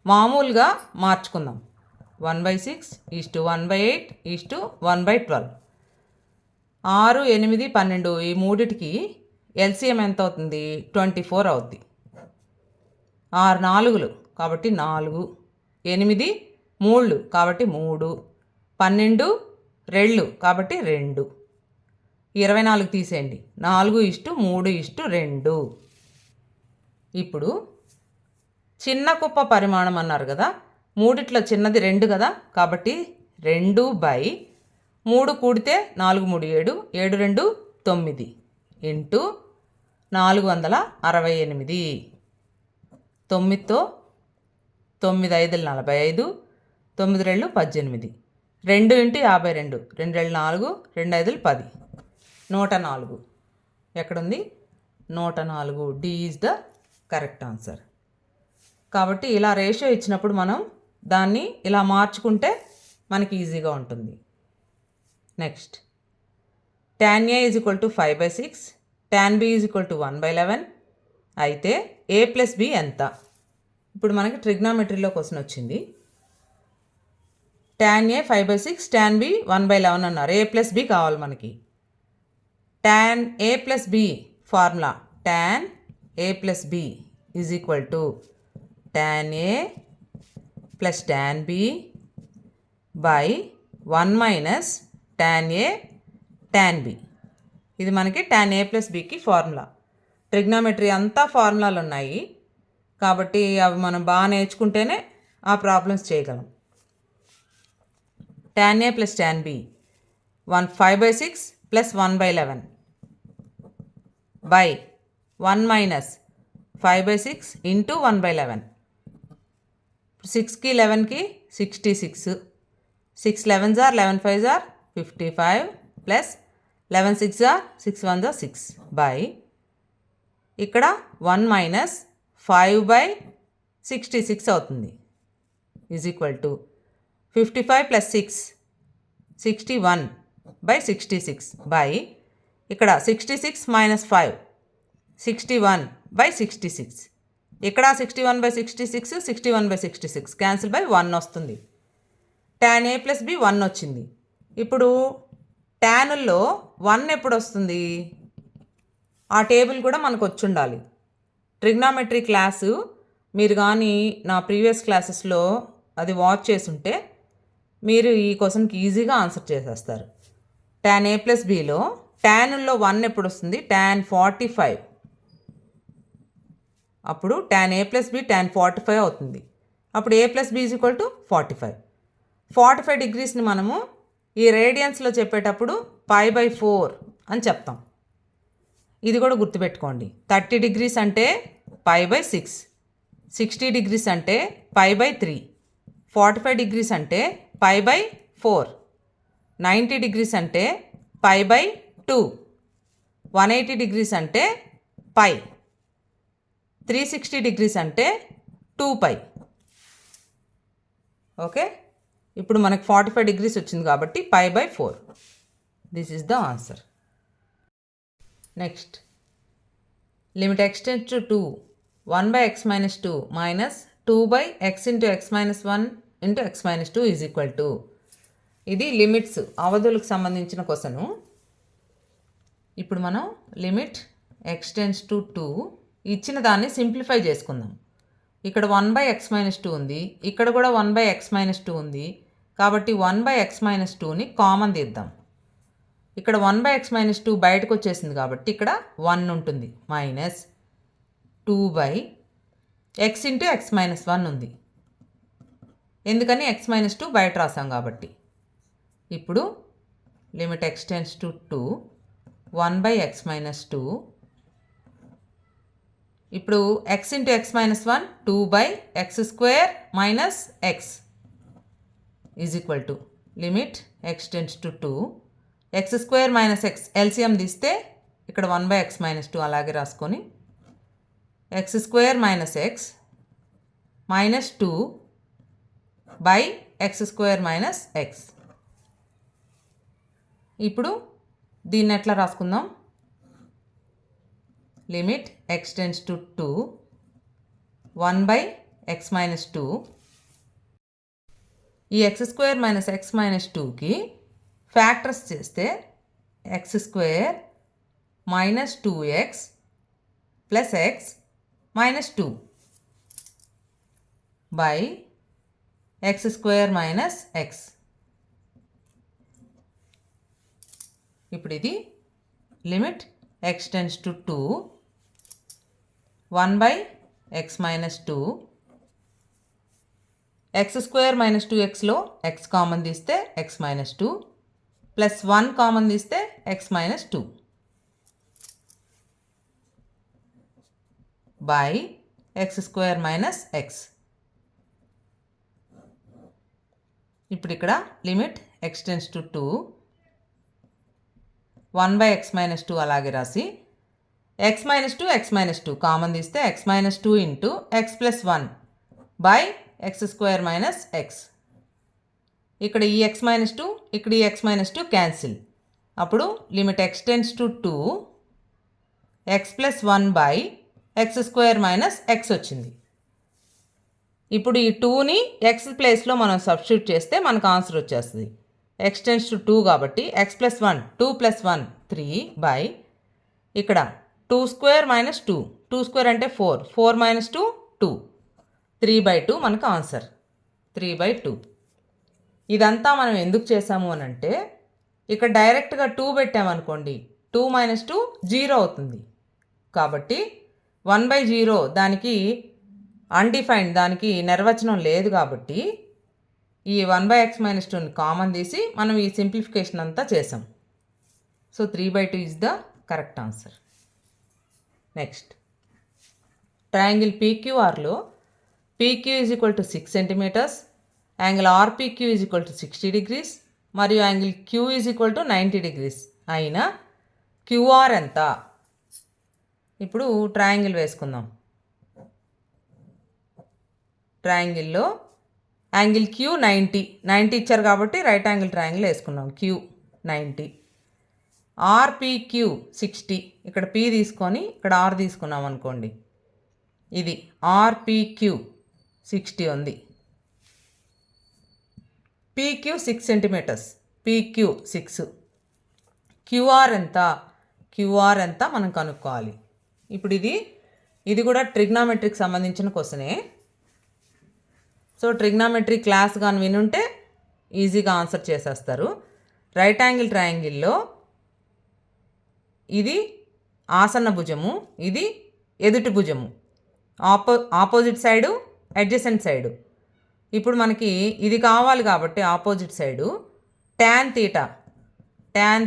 S1: మామూలుగా మార్చుకుందాం. 1/6:1/8:1/12. 6, 8, 12 ఈ మూడిటికి ఎల్సిఎం ఎంత అవుతుంది? 24 అవుద్ది. 6 4లు కాబట్టి 4, 8 3లు కాబట్టి 3, 12 2 కాబట్టి 2. 24 తీసేయండి. 4:3:2. ఇప్పుడు చిన్న కుప్ప పరిమాణం అన్నారు కదా, మూడిట్లో చిన్నది 2 కదా, కాబట్టి 2/3 కూడితే 4 3 7, 7 2 9 ఇంటూ 468. 9తో 9 5 45, 9 2 18, 2 ఇంటూ 52, 2 2 4, 2 5 10, 104. ఎక్కడుంది? 104. D is the correct answer. కాబట్టి ఇలా రేషియో ఇచ్చినప్పుడు మనం దాన్ని ఇలా మార్చుకుంటే మనకి ఈజీగా ఉంటుంది. Next tan A = 5/6, tan B = 1/11 అయితే A + B ఎంత? ఇప్పుడు మనకి ట్రిగ్నామెట్రీలో క్వశ్చన్ వచ్చింది. tan A 5/6, tan B 1/11 అన్నారు. A + B కావాలి మనకి. tan A + B formula tan A + B is equal to tan A plus tan B by 1 minus tan A tan B. ఇది మనకి tan A + Bకి ఫార్ములా. ట్రిగ్నామెట్రీ అంతా ఫార్ములాలు ఉన్నాయి కాబట్టి అవి మనం బాగా నేర్చుకుంటేనే ఆ ప్రాబ్లమ్స్ చేయగలం. tan A plus tan B 5/6 plus 1/11 by 1 minus 5/6 into 1/11. 6కి 11కి 66, 6 11s are 11 5s are 55 plus 11 6s are 6 1s are 6 by ఇక్కడ 1 minus 5/66 అవుతుంది is equal to 55 plus 6 61/66 by ఇక్కడ 66 minus 5 61/66. ఇక్కడ 61/66, 61/66 క్యాన్సిల్ బై 1 వస్తుంది. tan A + B 1 వచ్చింది. ఇప్పుడు ట్యానుల్లో 1 ఎప్పుడు వస్తుంది? ఆ టేబుల్ కూడా మనకు వచ్చి ఉండాలి. ట్రిగ్నామెట్రీ క్లాసు మీరు కానీ నా ప్రీవియస్ క్లాసెస్లో అది వాచ్ చేసుంటే మీరు ఈ క్వశ్చన్కి ఈజీగా ఆన్సర్ చేసేస్తారు. tan A + Bలో ట్యానుల్లో 1 ఎప్పుడు వస్తుంది? tan 45. అప్పుడు tan A + B tan 45 అవుతుంది. అప్పుడు A + B = 45. 45 డిగ్రీస్ని మనము ఈ రేడియన్స్లో చెప్పేటప్పుడు π/4 అని చెప్తాం. ఇది కూడా గుర్తుపెట్టుకోండి. 30 డిగ్రీస్ అంటే π/6, 60 డిగ్రీస్ అంటే π/3, 45 డిగ్రీస్ అంటే π/4, 90 డిగ్రీస్ అంటే π/2, 180 డిగ్రీస్ అంటే π, 360 డిగ్రీస్ అంటే 2π. ఓకే, ఇప్పుడు మనకు 45 డిగ్రీస్ వచ్చింది కాబట్టి π/4. This is the answer. Next limit x → 2 1/x - 2 minus 2/x × x - 1 × x - 2 is equal to. ఇది లిమిట్స్ అవధులకు సంబంధించిన క్వశ్చను. ఇప్పుడు మనం లిమిట్ x → 2 ఇచ్చిన దాన్ని సింప్లిఫై చేసుకుందాం. ఇక్కడ 1/x - 2 ఉంది, ఇక్కడ కూడా 1/x - 2 ఉంది కాబట్టి 1/x - 2ని కామన్ తీద్దాం. ఇక్కడ 1/x - 2 బయటకు వచ్చేసింది కాబట్టి ఇక్కడ 1 ఉంటుంది. మైనస్ 2/x × x - 1 ఉంది. ఎందుకని x మైనస్ 2 బయట రాసాం కాబట్టి. ఇప్పుడు limit x tends to 2 1/x minus 2. ఇప్పుడు x into x minus 1 2/x² minus x is equal to limit x tends to 2 x² minus x LCM తీస్తే ఇక్కడ 1/x మైనస్ 2 అలాగే రాసుకొని x² minus x minus 2/x² minus x. ఇప్పుడు దీన్ని ఎట్లా రాసుకుందాం? Limit x tends to 2 1/x minus 2. ఈ x² మైనస్ x మైనస్ 2కి ఫ్యాక్టర్స్ చేస్తే x² minus 2x plus x minus 2 by x² minus x. ఇప్పుడు ఇది limit x tends to 2 1/x minus 2. x² minus 2xలో x కామన్ తీస్తే x మైనస్ 2 ప్లస్ 1 కామన్ తీస్తే x minus 2 by x² minus x. ఇప్పుడు ఇక్కడ limit x tends to 2 1/x minus 2 అలాగే రాసి x మైనస్ 2 కామన్ తీస్తే x minus 2 into x plus 1 by x² minus x. ఇక్కడ ఈ x మైనస్ 2 ఇక్కడ ఈ x మైనస్ 2 క్యాన్సిల్. అప్పుడు limit x tends to 2 x plus 1 by x² minus x వచ్చింది. ఇప్పుడు ఈ 2ని x ప్లేస్లో మనం సబ్స్టిట్యూట్ చేస్తే మనకు ఆన్సర్ వచ్చేస్తుంది. x టెన్స్ టు 2 కాబట్టి x ప్లస్ 1 2 ప్లస్ 1 3 బై ఇక్కడ 2² మైనస్ 2 2² అంటే 4 మైనస్ 2 2 3/2 మనకు ఆన్సర్ 3/2. ఇదంతా మనం ఎందుకు చేసాము అని అంటే ఇక్కడ డైరెక్ట్గా 2 పెట్టామనుకోండి 2 మైనస్ 2 0 అవుతుంది. కాబట్టి 1/0 దానికి అన్డిఫైన్డ్, దానికి నిర్వచనం లేదు కాబట్టి ఈ 1/x మైనస్ 2ని కామన్ తీసి మనం ఈ సింప్లిఫికేషన్ అంతా చేసాం. So 3/2 is the correct answer. Next triangle PQRలో PQ is equal to 6 centimetres, angle RPQ is equal to 60 degrees మరియు angle Q is equal to 90 degrees అయినా QR ఎంత? ఇప్పుడు ట్రయాంగిల్ వేసుకుందాం. ట్రయాంగిల్లో యాంగిల్ Q 90 ఇచ్చారు కాబట్టి రైట్ యాంగిల్ ట్రయాంగిల్ వేసుకున్నాం. Q 90, RPQ 60, ఇక్కడ P తీసుకొని ఇక్కడ R తీసుకున్నాం అనుకోండి. ఇది RPQ 60 ఉంది. PQ 6 centimetres, PQ 6. QR ఎంత మనం కనుక్కోవాలి. ఇప్పుడు ఇది కూడా ట్రిగ్నామెట్రీకి సంబంధించిన క్వశ్చనే. సో ట్రిగ్నామెట్రీ క్లాస్ కానీ వినుంటే ఈజీగా ఆన్సర్ చేసేస్తారు. రైట్ యాంగిల్ ట్రయాంగిల్లో ఇది ఆసన్న భుజము, ఇది ఎదుటి భుజము, ఆపోజిట్ సైడు అడ్జసెంట్ సైడు. ఇప్పుడు మనకి ఇది కావాలి కాబట్టి ఆపోజిట్ సైడు tan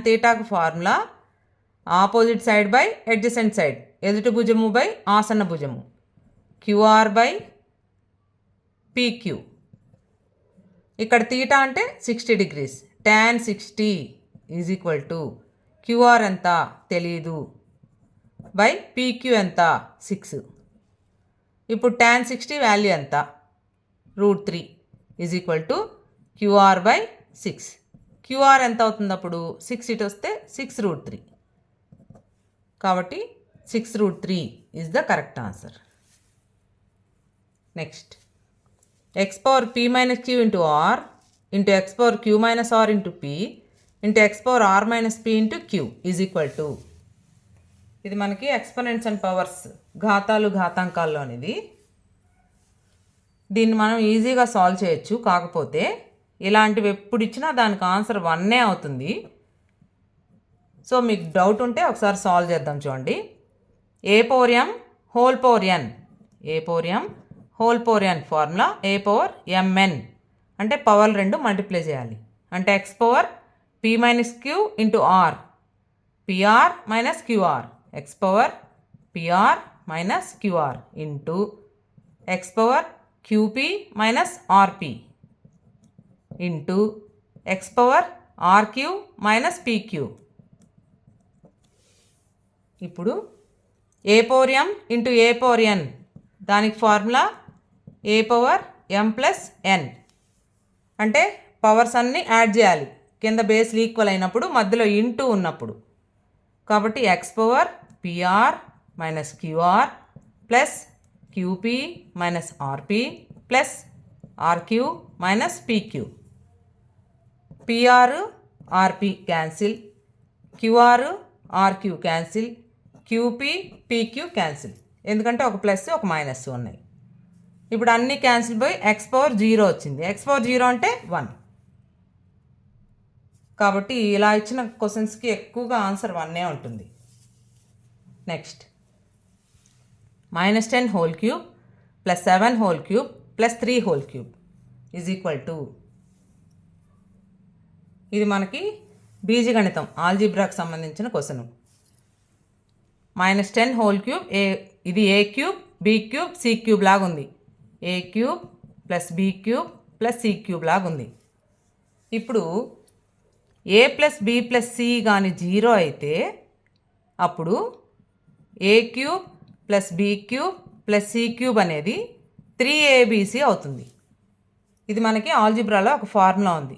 S1: తీటాకు formula opposite side by adjacent side, ఎదుటి భుజము బై ఆసన్న భుజము, QR బై PQ. ఇక్కడ తీటా అంటే 60 degrees, tan 60 is equal to QR ఎంత తెలీదు బై PQ ఎంత 6. ఇప్పుడు tan 60 వాల్యూ ఎంత? √3 is equal to QR by 6. QR ఎంత అవుతుంది అప్పుడు? 6 ఇటు వస్తే 6√3. కాబట్టి 6√3 is the correct answer. Next x power p minus q into r into x power q minus r into p into x power r minus p into q is equal to, ఇది మనకి ఎక్స్పోనెంట్స్ అండ్ పవర్స్ ఘాతాంకాల్లోనిది. దీన్ని మనం ఈజీగా సాల్వ్ చేయొచ్చు. కాకపోతే ఇలాంటివి ఎప్పుడు ఇచ్చినా దానికి ఆన్సర్ 1 అవుతుంది. సో మీకు డౌట్ ఉంటే ఒకసారి సాల్వ్ చేద్దాం. చూడండి, a power m whole power n, a power m whole power n formula a power mn అంటే పవర్ 2 మల్టిప్లై చేయాలి. అంటే x power p minus q into r, pr minus qr, x power pr minus qr into x power qp minus rp into x power rq minus pq. ఇప్పుడు ఏ పవర్ m ఇంటూ ఏ పవర్ n, దానికి ఫార్ములా ఏ పవర్ m ప్లస్ n. అంటే పవర్స్ అన్నీ యాడ్ చేయాలి కింద బేస్లు ఈక్వల్ అయినప్పుడు, మధ్యలో ఇంటూ ఉన్నప్పుడు. కాబట్టి X power PR minus QR plus QP minus RP plus RQ minus PQ. PR RP cancel, QR RQ cancel, QP PQ cancel. ఎందుకంటే ఒక ప్లస్ ఒక మైనస్ ఉన్నాయి. ఇప్పుడు అన్నీ క్యాన్సిల్ పోయి ఎక్స్ పవర్ 0 వచ్చింది. ఎక్స్ పవర్ 0 అంటే 1. కాబట్టి ఇలా ఇచ్చిన క్వశ్చన్స్కి ఎక్కువగా ఆన్సర్ 1 ఉంటుంది. Next -10 whole cube plus 7 whole cube plus 3 whole cube is equal to, ఇది మనకి బీజగణితం ఆల్జీబ్రాకి సంబంధించిన క్వశ్చన్. -10 హోల్ క్యూబ్, ఇది a cube b cube c cube లాగా ఉంది. A cube plus b cube plus c cube లాగా ఉంది. ఇప్పుడు a plus b plus c కానీ 0 అయితే అప్పుడు a cube plus b cube plus c cube అనేది 3abc అవుతుంది. ఇది మనకి ఆల్జిబ్రాలో ఒక ఫార్ములా ఉంది.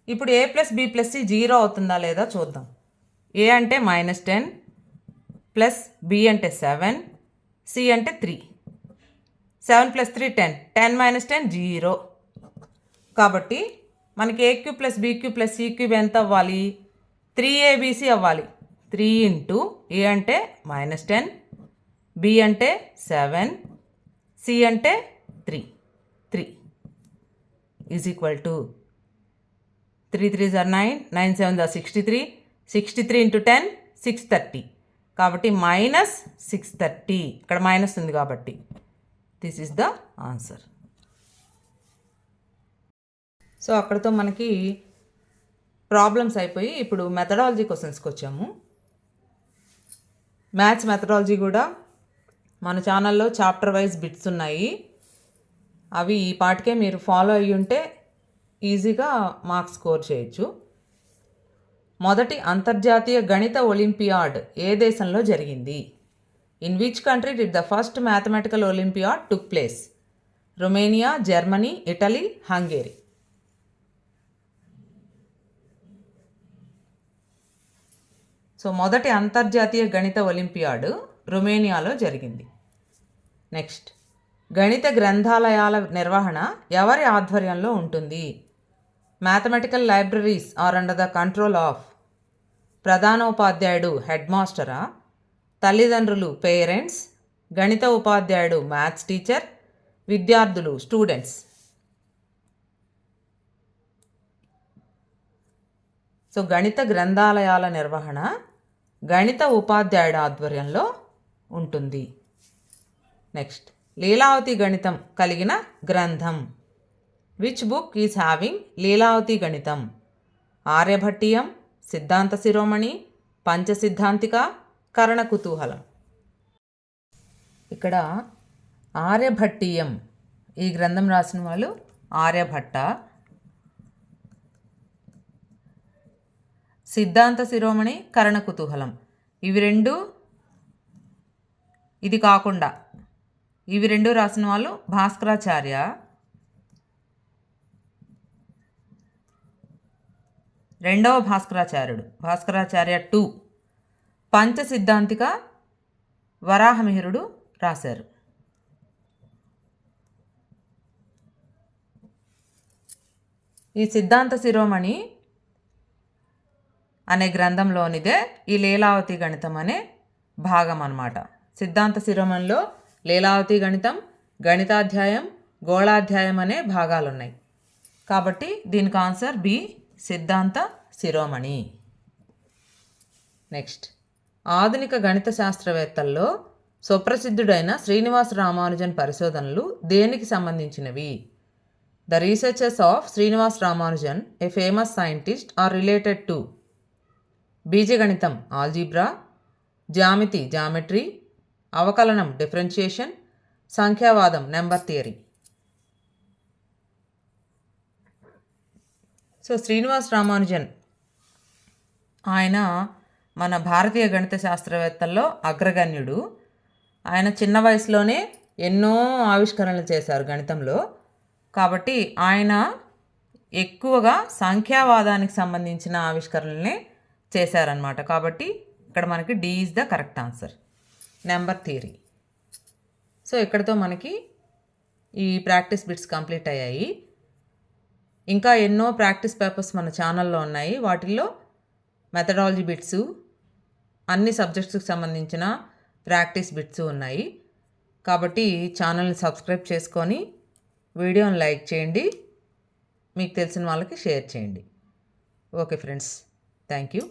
S1: ఇప్పుడు a plus b plus C 0 అవుతుందా లేదా చూద్దాం. ఏ అంటే -10 ప్లస్ బీ అంటే 7, సి అంటే 3. 7 ప్లస్ 3 10, 10 మైనస్ 10 0. కాబట్టి మనకి a cube plus b cube plus c cube ఎంత అవ్వాలి? 3abc అవ్వాలి. 3 ఇంటూ ఏ అంటే -10, బి అంటే 7, సి అంటే 3 is equal to 3 3 are 9, 9 7 are 63, 63 into 10 630. కాబట్టి -630, ఇక్కడ మైనస్ ఉంది కాబట్టి this is the answer. So అక్కడితో మనకి ప్రాబ్లమ్స్ అయిపోయి ఇప్పుడు మెథడాలజీ క్వశ్చన్స్కి వచ్చాము. మ్యాథ్స్ మెథడాలజీ కూడా మన ఛానల్లో చాప్టర్ వైజ్ బిట్స్ ఉన్నాయి. అవి ఈ పాటికే మీరు ఫాలో అయ్యి ఉంటే ఈజీగా మార్క్స్ స్కోర్ చేయొచ్చు. మొదటి అంతర్జాతీయ గణిత ఒలింపియాడ్ ఏ దేశంలో జరిగింది? In which country did the first mathematical olympiad took place? Romania, Germany, Italy, Hungary. So మొదటి అంతర్జాతీయ గణిత ఒలింపియాడ్ రొమేనియాలో జరిగింది. నెక్స్ట్, గణిత గ్రంథాలయాల నిర్వహణ ఎవరి ఆధ్వర్యంలో ఉంటుంది? Mathematical libraries are under the control of ప్రధానోపాధ్యాయుడు హెడ్ మాస్టరా, తల్లిదండ్రులు పేరెంట్స్, గణిత ఉపాధ్యాయుడు మ్యాథ్స్ టీచర్, విద్యార్థులు స్టూడెంట్స్. సో గణిత గ్రంథాలయాల నిర్వహణ గణిత ఉపాధ్యాయుడు ఆధ్వర్యంలో ఉంటుంది. నెక్స్ట్, లీలావతి గణితం కలిగిన గ్రంథం. Which book is having Lilavati గణితం? ఆర్యభట్టీయం, సిద్ధాంత శిరోమణి, పంచసిద్ధాంతిక, కరణ కుతూహలం. ఇక్కడ ఆర్యభట్టీయం ఈ గ్రంథం రాసిన వాళ్ళు ఆర్యభట్ట. సిద్ధాంత శిరోమణి, కరణ కుతూహలం ఇవి రెండు, ఇది కాకుండా ఇవి రెండు రాసిన వాళ్ళు భాస్కరాచార్య. రెండవ భాస్కరాచార్యుడు భాస్కరాచార్య 2. పంచసిద్ధాంతిక వరాహమిహిరుడు రాశారు. ఈ సిద్ధాంత శిరోమణి అనే గ్రంథంలోనిదే ఈ లీలావతి గణితం అనే భాగం అన్నమాట. సిద్ధాంత శిరోమణిలో లీలావతి గణితం, గణితాధ్యాయం, గోళాధ్యాయం అనే భాగాలు ఉన్నాయి. కాబట్టి దీనికి ఆన్సర్ బి, సిద్ధాంత శిరోమణి. నెక్స్ట్, ఆధునిక గణిత శాస్త్రవేత్తల్లో సుప్రసిద్ధుడైన శ్రీనివాస రామానుజన్ పరిశోధనలు దేనికి సంబంధించినవి? The researches of Srinivas Ramanujan a famous scientist are related to బీజగణితం ఆల్జీబ్రా, జ్యామితి జామెట్రీ, అవకలనం డిఫరెన్షియేషన్, సంఖ్యావాదం number theory. So Srinivas Ramanujan ఆయన మన భారతీయ గణిత శాస్త్రవేత్తల్లో అగ్రగణ్యుడు. ఆయన చిన్న వయసులోనే ఎన్నో ఆవిష్కరణలు చేశారు గణితంలో. కాబట్టి ఆయన ఎక్కువగా సంఖ్యావాదానికి సంబంధించిన ఆవిష్కరణలనే చేశారనమాట. కాబట్టి ఇక్కడ మనకి D is the correct answer. Number theory. So ఇక్కడతో మనకి ఈ ప్రాక్టీస్ బిట్స్ కంప్లీట్ అయ్యాయి. ఇంకా ఎన్నో ప్రాక్టీస్ పేపర్స్ మన ఛానల్లో ఉన్నాయి. వాటిల్లో మెథడాలజీ బిట్స్, అన్ని సబ్జెక్ట్స్కి సంబంధించిన ప్రాక్టీస్ బిట్స్ ఉన్నాయి. కాబట్టి ఛానల్ని సబ్స్క్రైబ్ చేసుకొని వీడియోని లైక్ చేయండి, మీకు తెలిసిన వాళ్ళకి షేర్ చేయండి. Okay friends, thank you.